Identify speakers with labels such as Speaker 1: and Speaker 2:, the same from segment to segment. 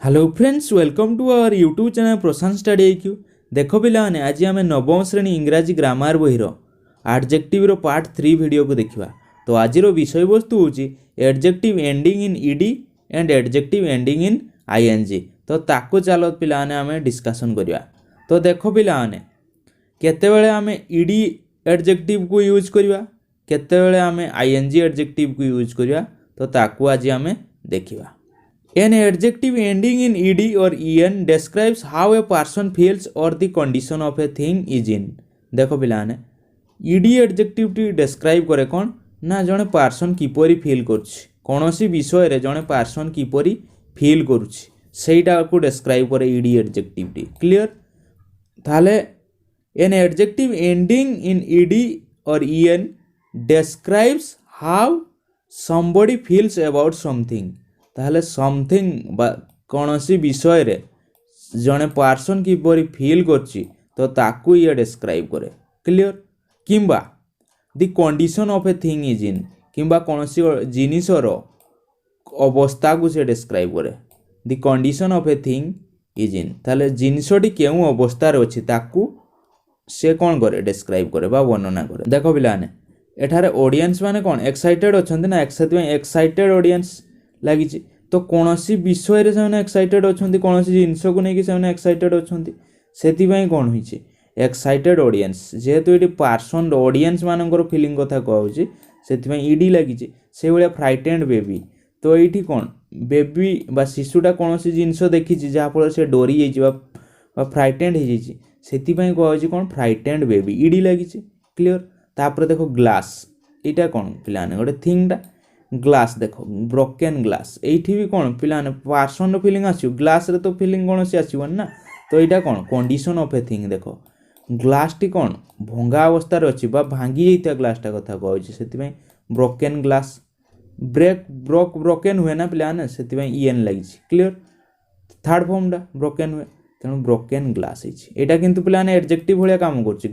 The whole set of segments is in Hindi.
Speaker 1: Hello friends, welcome to our YouTube channel Prashant study IQ. देख पिलाने आज आम नवम श्रेणी इंग्राजी ग्रामर बहीर एडजेक्टिव पार्ट 3 वीडियो को देखा। तो आज विषय वस्तु हूँ adjective ending in ED and adjective ending in ING. तो ताको चलो पिलाने आम डिस्कसन करवा। तो देख पिलाने केतेबेले आम ईडी एडजेक्टिव को यूज करवा, केतेबेले आम आईएनजी एडजेक्टिव को यूज करवा। तो ताको आज आम देखा। An adjective ending in ed or en describes how a person feels or the condition of a thing is in। देखो पिलाने ed adjective टी describe करे कौन ना जने पर्सन किपरि फील करुछि, कोनोसी विषय रे जने पर्सन किपरि फील करुछि सेटा को describe करे ed adjective टी। क्लियर? ताले an adjective ending in ed or en describes how somebody feels about something। ताहले समथिंग बा कौनसी विषय रे जने पर्सन किपरि फील करछि तो ताकू ये डिस्क्राइब करे। क्लियर? किंबा the condition of a thing is in, किंबा कौनसी जिनिसर अवस्था को से डिस्क्राइब करे। The condition of a thing is in ताहले जिनिसटी केउ अवस्था रे अछि ताकू से कौन करे डिस्क्राइब करे बा वर्णना करे। देखो पिलाने एठारे ऑडियंस माने कौन एक्साइटेड अछंती ना, एक्साइटेड ऑडियंस लगी। तो कौन सी विषय रे से एक्साइटेड अच्छा, कौन सी जिनस को लेकिन से एक्साइटेड अच्छा से कौन होइए एक्साइटेड ऑडियंस। जेहेतु ये पर्सन ऑडियंस मानकर फिलिंग कथा कहूँ से ईडी लगी से भाया फ्राइटेंड बेबी। तो ये कौन बेबी बा शिशुटा कौन सी जिनस देखी जहाँफल से डरी जा फ्राइटेंड हो कहुँ कौन फ्राइटेंड बेबी ईडी लगी। क्लियर? तापर देखो ग्लास यहाँ कौन पिलाने गोटे थिंगटा ग्लास देखो ब्रोकेन ग्लास एठी भी कौन पिलाने पर्सन फिलिंग आसो, ग्लास रे तो फिलिंग कौन सी आसबन ना। तो यहाँ कौन कंडीशन ऑफ ए थिंग। देखो ग्लास टी कौन भंगा अवस्था अच्छी बा भांगी जाता ग्लासटा कथा कहूँ से ब्रोकेन ग्लास ब्रोकेन हुए ना पिलाने से ईएन लगी। क्लियर? थर्ड फॉर्मटा ब्रोकेन हुए तेणु ब्रोकेन ग्लास यहाँ किंतु पिलाने एडजेक्टिव भाया काम कर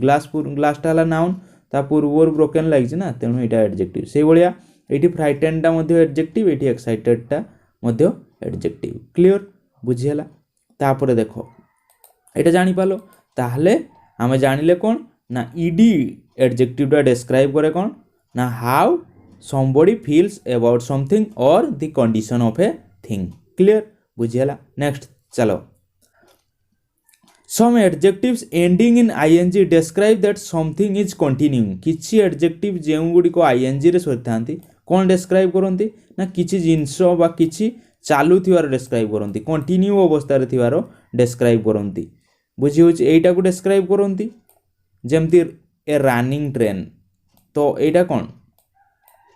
Speaker 1: ग्लासटा है नाउन ता पूर्वर ब्रोकेन लगी ना तेणु यहाँ एडजेक्टिव से भाया ये फ्राइटेंडा एडजेक्टिव ये एक्साइटेडटा एडजेक्टिव। क्लियर? बुझीगला? तापर देखो ये जानीपाल ताहले आमे जानिले कौन ना ईडी एडजेक्टिवटा डिस्क्राइब करे कौन ना how somebody feels about something और the condition of a thing. Clear? बुझीगला? नेक्स्ट चलो some adjectives ending in I N G describe that something is continuing. किछि एडजेक्टिव जेउ गुडी को आईएनजी रे सरिथांती कौन डिस्क्राइब करती ना किछि जिनस बा किछि चालू थिवार डिस्क्राइब करती, कंटिन्यू अवस्था रे थिवार डिस्क्राइब करती। बुझी होछि एटा को डिस्क्राइब करती जेमति ए रनिंग ट्रेन। तो एटा कौन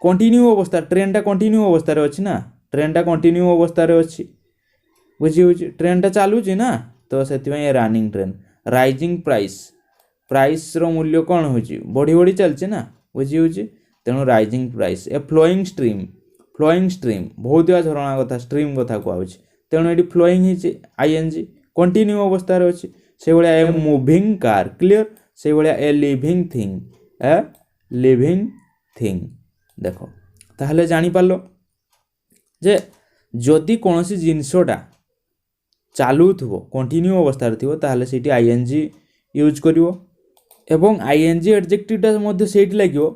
Speaker 1: कंटिन्यू अवस्था, ट्रेनटा कंटिन्यू अवस्था रे अछि ना, ट्रेनटा कंटिन्यू अवस्था रे अछि। बुझी होछि ट्रेनटा चालुछि ना तो सेतिबे रनिंग ट्रेन। राइजिंग प्राइस रो मूल्य कौन होछि बढ़ी बढ़ी चलछि ना। बुझी होछि तेणु राइजिंग प्राइस। ए फ्लोइंग स्ट्रीम बहुत झरणा कथा स्ट्रीम कथा कहूँ तेणु ये फ्लोइंग है आईएनजी कंटिन्यू अवस्था अच्छी से भाया ए मूविंग कार। क्लियर? से भाया ए लिविंग थिंग। देखो ताहले जानी पारलो जे जदि कौन सी जिनसटा चालू थो कंटिन्यू अवस्था थो ताहले सेठी आईएनजी यूज करिवो एवं आईएनजी एडजेक्टिवटा मध्य सेठी लागिवो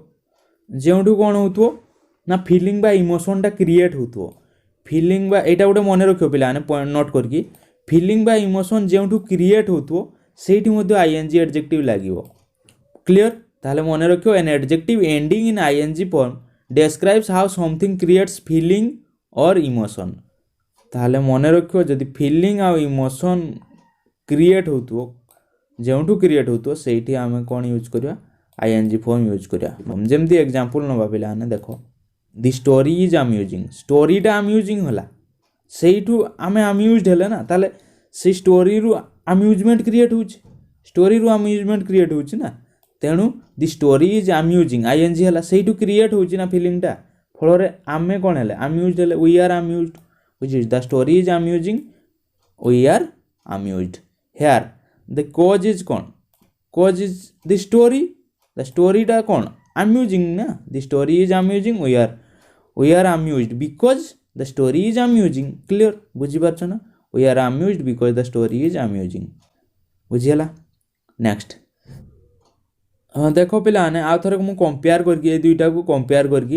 Speaker 1: जो कौन हो ना फिलिंग बा इमोशनटा क्रिएट हो। फिलिंग बा यहाँ गोटे मन रख पे नोट करके फिलिंग बा इमोशन जो क्रिएट हो से आईएनजी एडजेक्टिव लगे। क्लियर? ताहले मन रखियो an adjective ending in ING form describes how something creates feeling और इमोशन। ताहले मन रखियो जदि फीलिंग आ इमोशन क्रिएट हो जो क्रिएट हो से आम कौन यूज करवा आईएनजी फॉर्म यूज करा। जमती एग्जांपल नवा पिलाने देखो द स्टोरी इज अम्यूजिंग। स्टोरीटा अम्यूजिंग होला सेठू आमे अम्यूज्ड हेले ना ताले से स्टोरी रु अम्यूजमेंट क्रिएट होछि, स्टोरी रु अम्यूजमेंट क्रिएट होछि ना तेणु the story is amusing ING होला सेठू क्रिएट होछि ना फिलिंगटा फल रे आमे कोन हेले अम्यूज्ड हेले we are amused. Which is the story is amusing we are amused. Here the cause is कौन cause is the story. The स्टोरीटा कौन अम्यूजिंग ना the story is amusing we are amused because the story is amusing. Clear? बुझी पारछ ना we are amused because the story is amusing बुझीगला। नेक्स्ट हाँ देख पे आउ थे मुझे कंपेयर करके दुईटा को कंपेयर करके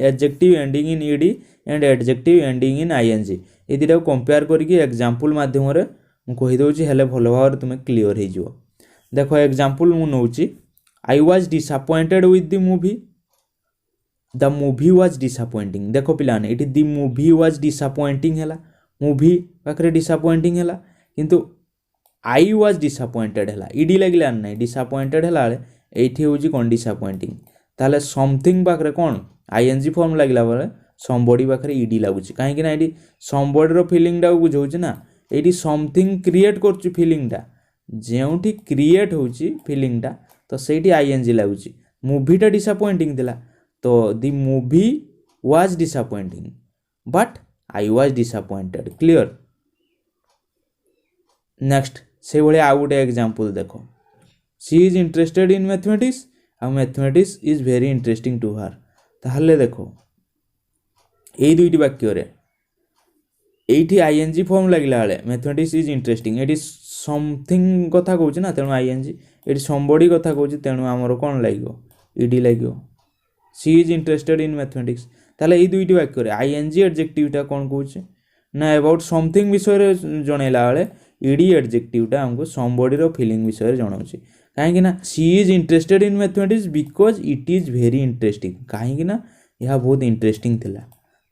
Speaker 1: adjective ending in ED and adjective ending in ING ये दुईटा को कंपेयर करके एग्जांपल माध्यम मुझे कहीदे हेल्ले भल भाव तुम क्लीयर हो। देख एग्जांपल मु नौची I was disappointed with the movie was disappointing. देख पिलाने ये दी मूवी वाज डिसअपॉइंटिंग है मूवी पाखे डिसअपॉइंटिंग है किंतु आई वाज डिसअपॉइंटेड है ईडी लगे ना डिसअपॉइंटेड है ये हूँ कौन डिसअपॉइंटिंग ताले समथिंग पाखे कौन आईएनजी फॉर्म लगला बेले समबडी पाखे ईडी लगुच कहीं ये समबडी फिलिंगटा बुझाऊँ ना ये समथिंग क्रिएट कर फिलिंगटा जो क्रिएट हो फिलिंगटा तो सही आईएनजी लगुच मूवीटा डिसअपॉइंटिंग थिला तो the movie was disappointing but I was disappointed clear. Next से भाई आउ गोटे एग्जांपल देख she is interested in mathematics आ mathematics is very interesting to her ताहले देखो यही दुईटी वाक्य ये आईएनजी फॉर्म लगला बेले मैथमेटिक्स इज इंटरेस्टिंग ये समथिंग कथा कहूँ ना तेणु आईएनजी ये समबडी कथा कहूँ तेणु आमर कौन लगे ईडी लगे सी इज इंटरेस्टेड इन मैथमेटिक्स ताहले ये दुईटी वाक्य आईएनजी एडजेक्टिवटा कौन कहूँ ना अबाउट समथिंग विषय जनइला बेले ईडी एडजेक्टिवटा आमको समबडी फिलिंग विषय जनाऊँ कहीं she is interested in mathematics because it is very interesting कहीं यह बहुत इंटरेस्टिंग थिला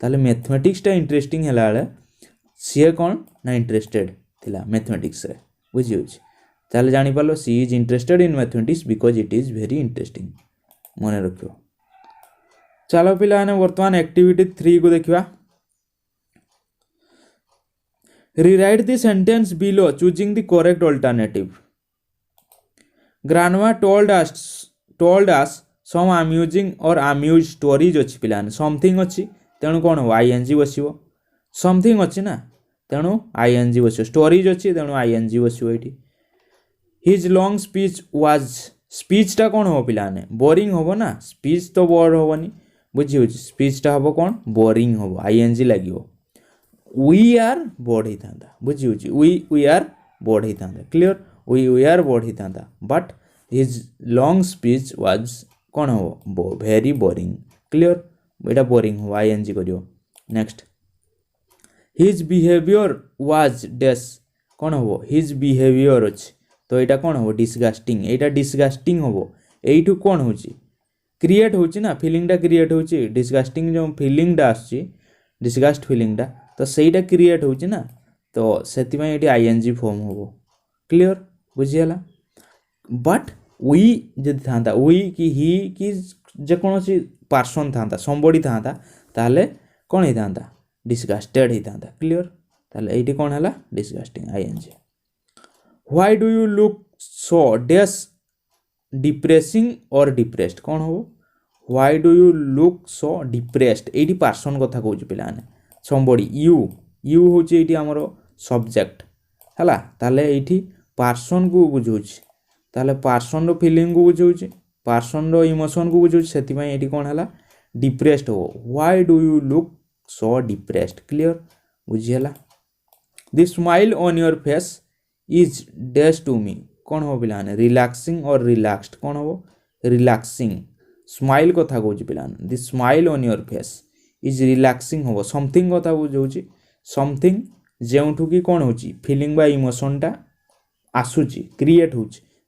Speaker 1: ताले मैथमेटिक्सटा इंटरेस्टिंग है बेले सी कौन ना इंटरेस्टेड थिला मैथमेटिक्स रे बुझी ताले जानी पालो she is interested in mathematics because it is very interesting मन रखियो। चलो पिलाने वर्तमान एक्टिविटी 3 को देखिवा rewrite the sentence below choosing the correct alternative. Grandma told us some amusing or amused stories अच्छी पिलाने something अच्छी तेणु कौन हो ing बसिबो something अच्छी ना तेणु ing बसिबो stories अच्छी तेणु ing बसिबो एठी his long speech was speech टा कौन हो पिलाने boring होबो ना speech तो बोर होबनी बुझी होची speech टा होबो कौन boring होबो ing लागिबो वी आर बोर्ड ही था बुझी वी आर बोर्ड ही था क्लियर वी आर बोर्ड ही था but his long speech was कौन हो वेरी बोरिंग क्लियर यहाँ बोरिंग हो आईएनजी करियो। नेक्स्ट हिज बिहेवियर वाज डेस कौन हो हिज बिहेवियर अच्छे तो यहाँ कौन हो डिसगास्टिंग यहाँ डिसगास्टिंग हम यू कौन हो क्रिएट हो फिलिंगटा क्रिएट हो डिसगास्टिंग जो फिलिंगटा आसुची डिसगास्ट फिलिंगटा तो सहीटा क्रिएट हो तो से आईएनजी फॉर्म हो क्लियर बुझीगला बट वी जदि था वी कि ही कि जेकोसी पर्सन था समबडी था ताले कौन होता डिसगास्टेड होता क्लियर ताले ये कौन है disgusting I N G. Why do you look so डेस डिप्रेसिंग और डिप्रेस्ड कौन हो why do you look so depressed ये पर्सन कथा कहूँ पिलाने समबडी यू हूँ ये आमर सब्जेक्ट है ताले ये पर्सन को बुझाऊँ ताले पर्सन रो फिलिंग को बुझाऊँ पर्सन रो इमोशन को बुझाऊँ से ये कौन है डिप्रेस्ड हो why do you look so depressed clear बुझीगला। The smile on your face is डेस टू मी कौन हो पिलाने रिलैक्सिंग और रिलैक्सड कौन हो रिलैक्सिंग स्माइल कथा कहूँ पिलाने the smile on your face is relaxing हम समथिंग कथा बुझाऊँ समथिंग जो कि कौन हो फिलिंग बा इमोशनटा आसूची क्रिएट हो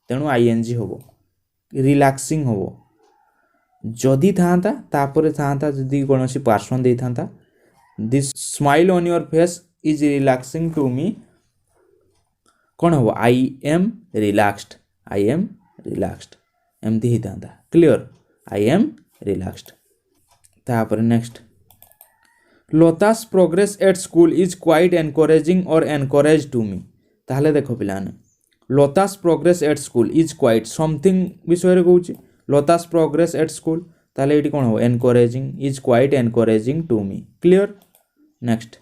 Speaker 1: तेणु आईएनजी हम रिलैक्सिंग हम जदि था जदि कौन पर्सन दे था this smile on your face is relaxing to me कौन हम आई एम रिलैक्सड एमती ही था क्लियर आई एम रिलैक्सड। तापर next Lata's progress at school is quite encouraging और एनकरेज टू मी ताहले देखो पिलाने Lata's progress at school is quite something विषय कहूँ लतास प्रोग्रेस एट स्कूल ताहले ये कौन हो encouraging is quite encouraging to me clear. Next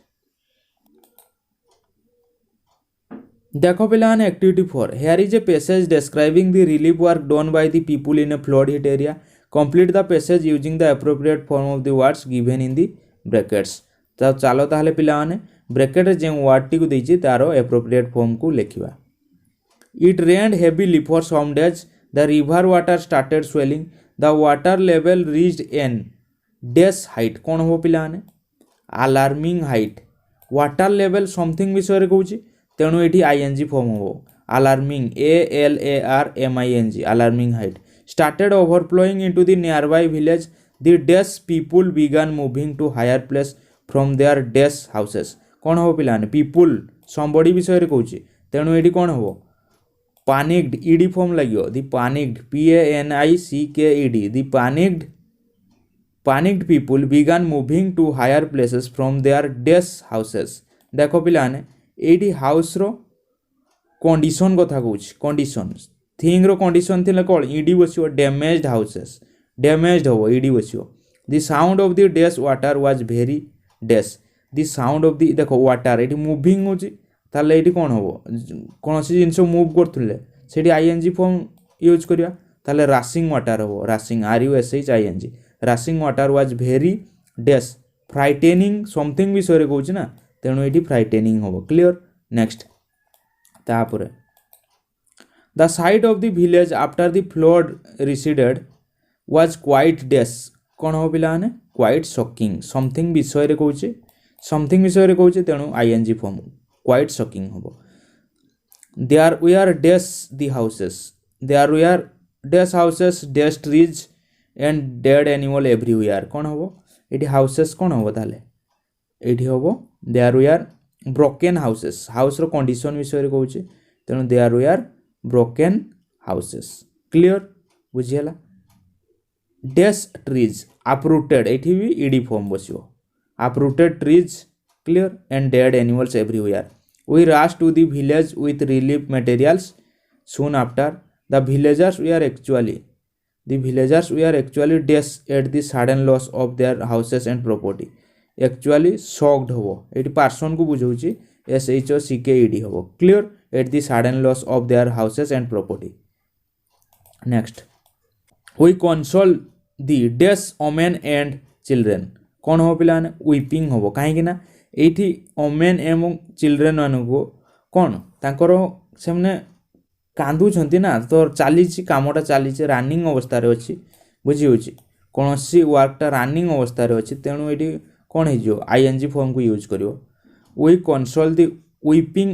Speaker 1: देखो पिलाने activity 4 here is a passage describing the relief work done by the people in a flood hit area complete the passage using the appropriate form of the words given in the brackets तो चलो ताहले पिला माने ब्रैकेट रे जे वर्ड टी को देछि तारो एप्रोप्रिएट फॉर्म को लिखिबा। It rained heavily for some days the river water started swelling the water level reached an dash height कौन हो पिला माने alarming height water level something विषय रे कहूछि तेणु एठी आईएनजी फॉर्म हो alarming ALARMING alarming height started overflowing into the nearby village the dash people began moving to higher place from their dash houses कौन हो पिलाने people somebody विषय रे कहूछि तेणु एठी कौन हो panicked ed फॉर्म लागियो the panicked PANICKED the panicked people began moving to higher places from their dash houses देखो पिलाने एठी हाउस रो कंडीशन कथा कहूछि कंडीशन थिंग रो कंडीशन थिले कोन ईडी बसियो डैमेज्ड हाउसेस डैमेज्ड हो ईडी बसियो the sound of the dash water was very dash the sound of the देखो वाटर एटी मूविंग होछि ताले एटी कोन हो कोन सी जिंस मूव करथुले सेठी आईएनजी फॉर्म यूज करिया ताले राशिंग वाटर हो rushing RUSHING rushing water was very dash frightening something विषय रे कहूछि ना तेणु एटी फ्राइटेनिंग हो क्लियर नेक्स्ट तापर The sight of the village after the flood receded was quite dash कौन हो पिला ने quite shocking something विषय रे कहूचे something विषय रे कहूचे तेणु ING फॉर्म quite shocking हो there were dash the houses there were dash houses dash trees and dead animal everywhere कौन हो एठी houses कौन हो ताले एठी हो there were broken houses house row condition विषय रे कहूचे तेणु there were broken houses clear बुझियला dash trees uprooted एठी भी ईडी फॉर्म बसियो uprooted trees clear and dead animals everywhere we rushed to the village with relief materials soon after the villagers were actually dash at the sudden loss of their houses and property actually shocked हो एठी पर्सन को बुझौची SHOCKED हो clear at the sudden loss of their houses and property next we console the dash women and children कौन हो पिलाने weeping हो काहे कि ना एठी women एवं children मानको कौन तांकर सेमने कांदू छंती ना तो चालीची कामटा चालीची रनिंग अवस्था रे अछि बुझी होछि कोनसी वर्कटा रनिंग अवस्था रे अछि तेणु एठी कौन हे जो ING फॉर्म को यूज करियो we console the weeping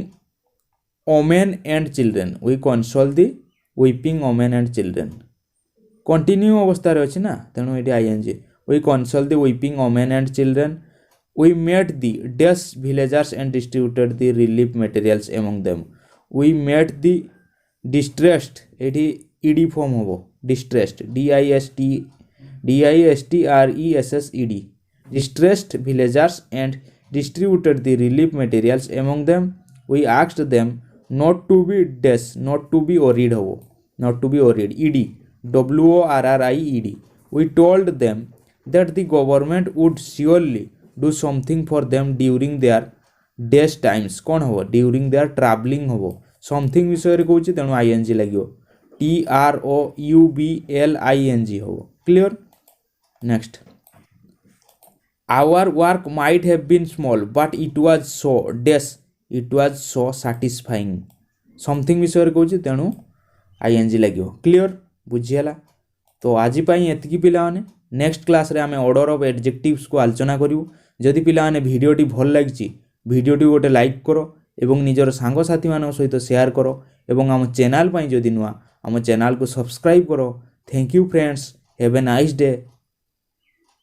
Speaker 1: women and children we console the weeping women and children continue अवस्था रे अछि ना तेणु एठी ING we console the weeping women and children we met the dash villagers and distributed the relief materials among them we met the distressed एठी ed फॉर्म होबो distressed DISTRESSED distressed villagers and distributed the relief materials among them we asked them not to be dash not to be worried ho not to be worried ed WORRIED we told them that the government would surely do something for them during their dash times कौन हो during their traveling हो something विषय रे कहूची तेणु ING लागियो TROUBLING हो clear next our work might have been small but it was so satisfying something विषय रे कहूची तेणु ING लागियो क्लियर बुझियला तो आज पई एतकी पिला माने नेक्स्ट क्लास रे आमे ऑर्डर ऑफ एडजेक्टिव्स को आलोचना करिवु जदि पिला माने वीडियोटी भल लागिची वीडियोटी गोटे लाइक करो एवं निजर सांग साथी मानक सहित शेयर करो एवं आम चैनल पई जदि नुआ आम चैनल को सब्सक्राइब करो thank you friends have a nice day.